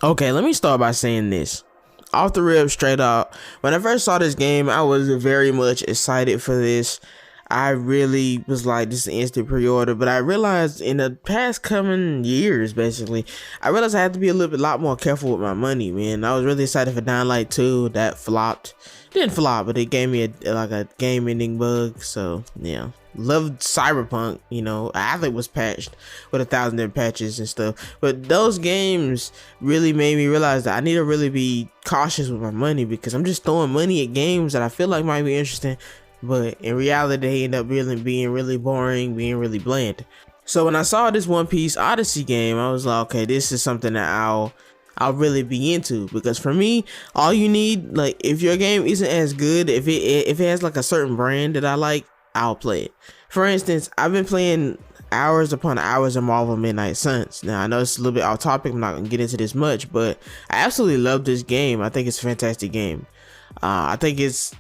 Okay, let me start by saying this. Off the rip, straight up, when I first saw this game, I was very much excited for this. I really was like, this is an instant pre-order, but I realized in the past coming years, basically, I realized I had to be a lot more careful with my money, man. I was really excited for Dying Light 2, that flopped. Didn't flop, but it gave me a game-ending bug, so, yeah. Loved Cyberpunk, you know, I think it was patched with 1,000 different patches and stuff, but those games really made me realize that I need to really be cautious with my money, because I'm just throwing money at games that I feel like might be interesting, but in reality they end up being really boring, being really bland. So when I saw this Piece Odyssey game, I was like, okay, this is something that I'll really be into, because for me, all you need, like, if your game isn't as good, if it has like a certain brand that I like, I'll play it. For instance, I've been playing hours upon hours of Marvel Midnight Suns. Now I know it's a little bit off topic, I'm not gonna get into this much, but I absolutely love this game. I think it's a fantastic game. I think it's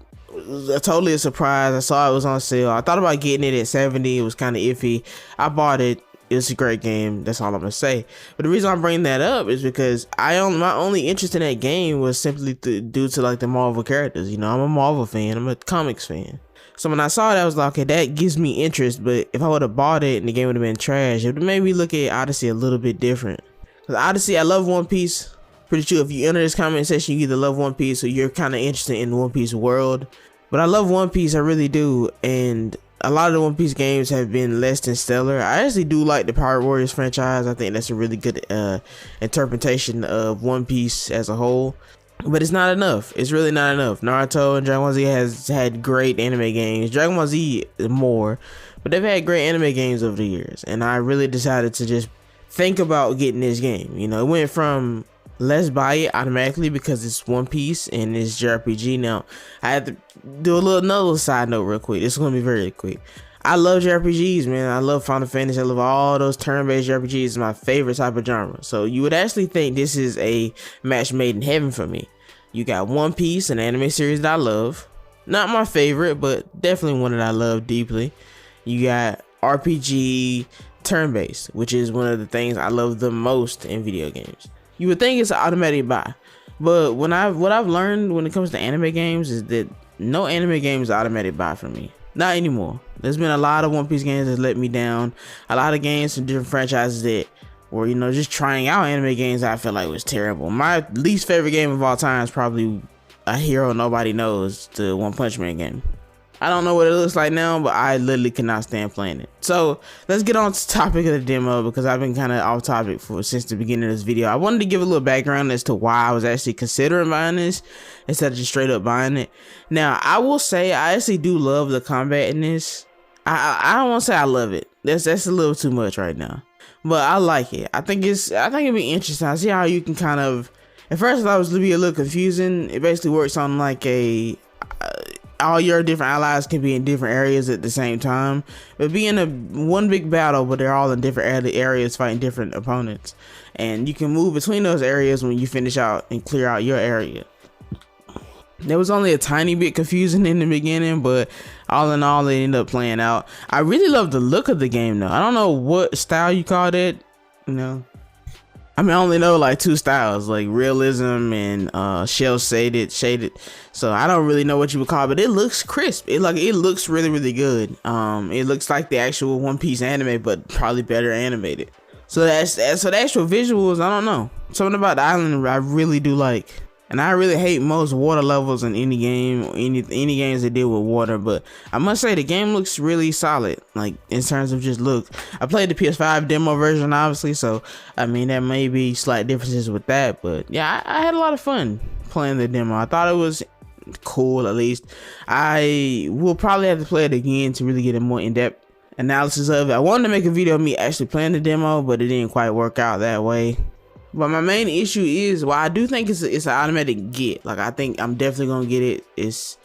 totally a surprise. I saw it was on sale. I thought about getting it at 70. It was kind of iffy. I bought it. It's a great game. That's all I'm gonna say. But the reason I'm bringing that up is because my only interest in that game was simply due to like the Marvel characters. You know, I'm a Marvel fan. I'm a comics fan. So when I saw it, I was like, okay, that gives me interest. But if I would have bought it and the game would have been trash, it would made me look at Odyssey a little bit different. Because Odyssey, I love One Piece. Pretty sure if you enter this comment section, you either love One Piece or you're kind of interested in the One Piece world. But I love One Piece, I really do. And a lot of the One Piece games have been less than stellar. I actually do like the Pirate Warriors franchise. I think that's a really good interpretation of One Piece as a whole. But it's not enough. It's really not enough. Naruto and Dragon Ball Z has had great anime games. Dragon Ball Z more, but they've had great anime games over the years. And I really decided to just think about getting this game. You know, it went from let's buy it automatically because it's One Piece and it's JRPG. Now, I had to do another side note real quick. This is going to be very quick. I love JRPGs, man. I love Final Fantasy. I love all those turn-based JRPGs. It's my favorite type of genre. So you would actually think this is a match made in heaven for me. You got One Piece, an anime series that I love. Not my favorite, but definitely one that I love deeply. You got RPG turn-based, which is one of the things I love the most in video games. You would think it's an automatic buy, but what I've learned when it comes to anime games is that no anime game is automatic buy for me. Not anymore. There's been a lot of One Piece games that let me down. A lot of games from different franchises that were, you know, just trying out anime games that I feel like was terrible. My least favorite game of all time is probably A Hero Nobody Knows, the One Punch Man game. I don't know what it looks like now, but I literally cannot stand playing it. So let's get on to the topic of the demo, because I've been kind of off topic since the beginning of this video. I wanted to give a little background as to why I was actually considering buying this instead of just straight up buying it. Now, I will say I actually do love the combat in this. I don't want to say I love it. That's a little too much right now, but I like it. I think it'd be interesting. I see how you can kind of. At first, I thought it was going to be a little confusing. It basically works on like all your different allies can be in different areas at the same time, but be in one big battle, but they're all in different areas fighting different opponents, and you can move between those areas when you finish out and clear out your area. There was only a tiny bit confusing in the beginning, but all in all, it ended up playing out. I really love the look of the game though. I don't know what style you call it, you know. I mean, I only know like two styles, like realism and shell shaded. So I don't really know what you would call it, but it looks crisp. It looks really, really good. It looks like the actual One Piece anime, but probably better animated. So so the actual visuals, I don't know. Something about the island I really do like. And I really hate most water levels in any game, any games that deal with water. But I must say the game looks really solid, like in terms of just look. I played the PS5 demo version, obviously, so I mean there may be slight differences with that. But yeah, I had a lot of fun playing the demo. I thought it was cool, at least. I will probably have to play it again to really get a more in-depth analysis of it. I wanted to make a video of me actually playing the demo, but it didn't quite work out that way. But my main issue is, well, I do think it's an automatic get. Like, I think I'm definitely gonna get it. It's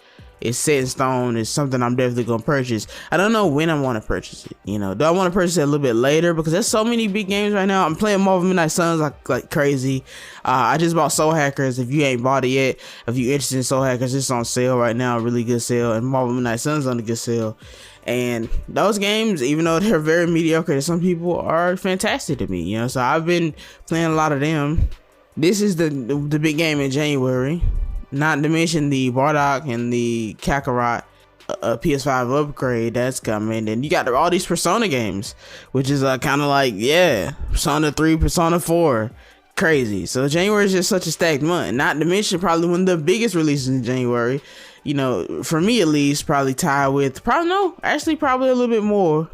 set in stone. It's something I'm definitely gonna purchase. I don't know when I want to purchase it. You know, do I want to purchase it a little bit later? Because there's so many big games right now. I'm playing Marvel Midnight Suns like crazy. I just bought Soul Hackers. If you ain't bought it yet, if you're interested in Soul Hackers, it's on sale right now, a really good sale. And Marvel Midnight Suns on a good sale. And those games, even though they're very mediocre to some people, are fantastic to me, you know. So I've been playing a lot of them. This is the big game in January. Not to mention the Bardock and the Kakarot PS5 upgrade that's coming. And you got all these Persona games, which is kind of like, yeah, Persona 3, Persona 4. Crazy. So January is just such a stacked month. Not to mention probably one of the biggest releases in January. You know, for me at least, probably tied with, probably a little bit more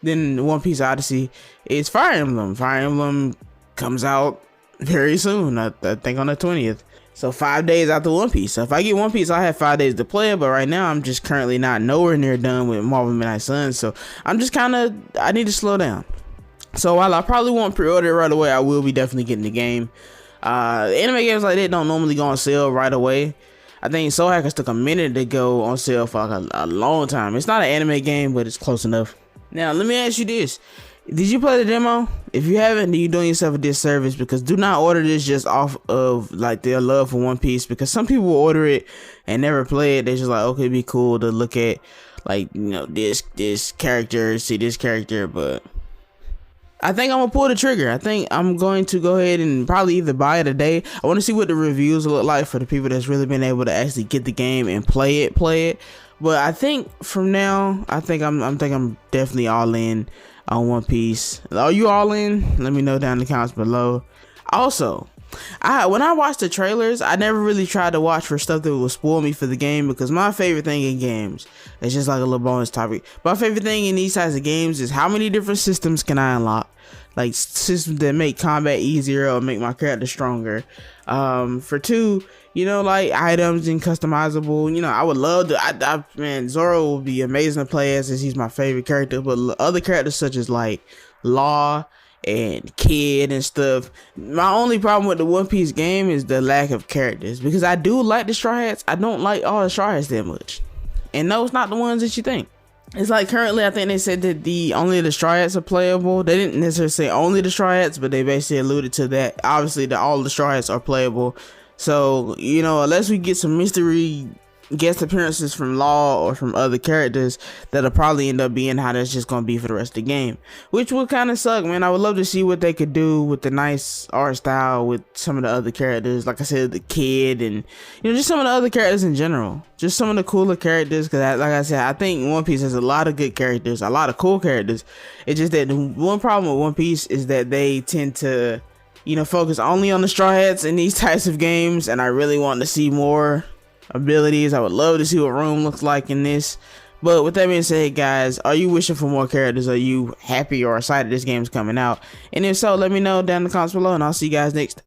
than One Piece Odyssey. It's Fire Emblem. Fire Emblem comes out very soon, I think on the 20th. So 5 days after One Piece. So if I get One Piece, I'll have 5 days to play it. But right now, I'm just currently not nowhere near done with Marvel Midnight Suns. So I'm just I need to slow down. So while I probably won't pre-order it right away, I will be definitely getting the game. Anime games like that don't normally go on sale right away. I think Soul Hackers took a minute to go on sale for like a long time. It's not an anime game, but it's close enough. Now, let me ask you this. Did you play the demo? If you haven't, then you're doing yourself a disservice, because do not order this just off of like their love for One Piece, because some people will order it and never play it. They're just like, okay, it'd be cool to look at, like, you know, this character, see this character, but I think I'm gonna pull the trigger. I think I'm going to go ahead and probably either buy it today. I want to see what the reviews look like for the people that's really been able to actually get the game and play it. But I think from now, I think I'm definitely all in on One Piece. Are you all in? Let me know down in the comments below. Also, when I watched the trailers, I never really tried to watch for stuff that would spoil me for the game, because my favorite thing in games, it's just like a little bonus topic, my favorite thing in these types of games is how many different systems can I unlock, like systems that make combat easier or make my character stronger. For two, you know, like items and customizable, you know, I would love to, man, Zoro would be amazing to play as he's my favorite character, but other characters such as like Law and Kid and stuff. My only problem with the One Piece game is the lack of characters, because I do like the Straw Hats. I don't like all the Straw Hats that much, and those not the ones that you think. It's like currently, I think they said that only the Straw Hats are playable. They didn't necessarily say only the Straw Hats, but they basically alluded to that. Obviously, that all the Straw Hats are playable. So, you know, unless we get some mystery guest appearances from Law or from other characters, that'll probably end up being how that's just gonna be for the rest of the game, which would kind of suck, man. I would love to see what they could do with the nice art style with some of the other characters, like I said, the Kid, and you know, just some of the other characters in general, just some of the cooler characters, because like I said, I think One Piece has a lot of good characters, a lot of cool characters. It's just that the one problem with One Piece is that they tend to, you know, focus only on the Straw Hats in these types of games, and I really want to see more abilities. I would love to see what Room looks like in this. But with that being said, guys, are you wishing for more characters? Are you happy or excited this game's coming out? And if so, let me know down in the comments below, and I'll see you guys next